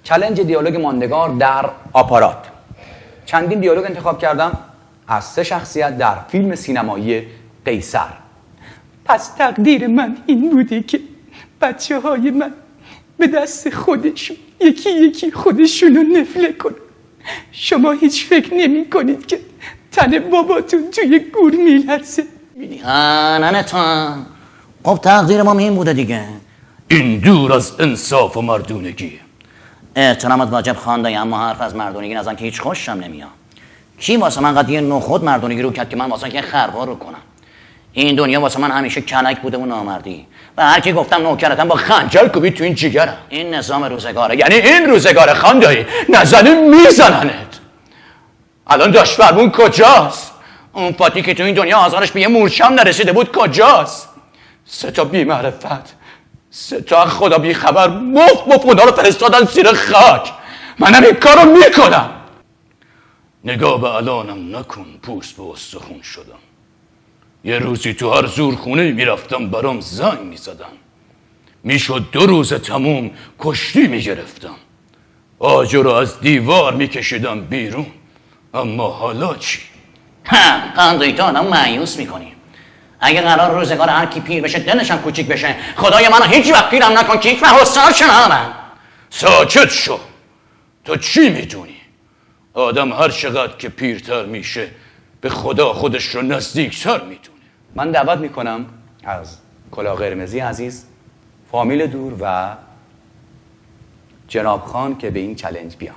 چالش دیالوگ ماندگار در آپارات. چندین دیالوگ انتخاب کردم از 3 شخصیت در فیلم سینمایی قیصر. پس تقدیر من این بوده که بچه‌های من به دست خودشون یکی یکی خودشونو نفله کنن. شما هیچ فکر نمی کنید که تن باباتون توی گور میلرزه؟ ننتان خب تقدیر ما این بوده دیگه. این دور از انصاف و مردونگی. احترامت واجب خواندی، اما حرف از مردونگی نزن که هیچ خوشم نمیاد. کی واسه من قد یه نخود مردونگی رو کرد که من واسه یه خروار رو کنم؟ این دنیا واسه من همیشه کنک بوده و نامردی. و هر کی گفتم نوکرتم با خنجر کوبید تو این جیگرم. این نظام روزگاره، یعنی این روزگار خاندایی نزنی میزننت. الان داشت فرمون کجاست؟ اون پاتی که تو این دنیا آزارش به یه مورچم نرسیده بود کجاست؟ 3 تا بی معرفت، 3 تا خدا بی خبر مفت اونا رو فرستادن زیر خاک. منم این کارو میکنم. نگاه به الانم نکن، پوست به استخون شدم. یه روزی تو هر زورخونه میرفتم برام زنگ میزدن. میشد 2 روز تموم کشتی میگرفتم. آجر رو از دیوار میکشیدم بیرون. اما حالا چی؟ قندوی تو آدم مایوس میکنی. اگه قرار روزگار هر کی پیر بشه دلشم کوچیک بشه، خدای منو هیچ وقت پیرم نکن که هیچ وقت حسنش ندارم. ساکت شو. تو چی میدونی؟ آدم هر چقدر که پیرتر میشه به خدا خودش رو نزدیکتر میدونه. من دعوت میکنم از کلاه قرمزی عزیز، فامیل دور و جناب خان که به این چالش بیان.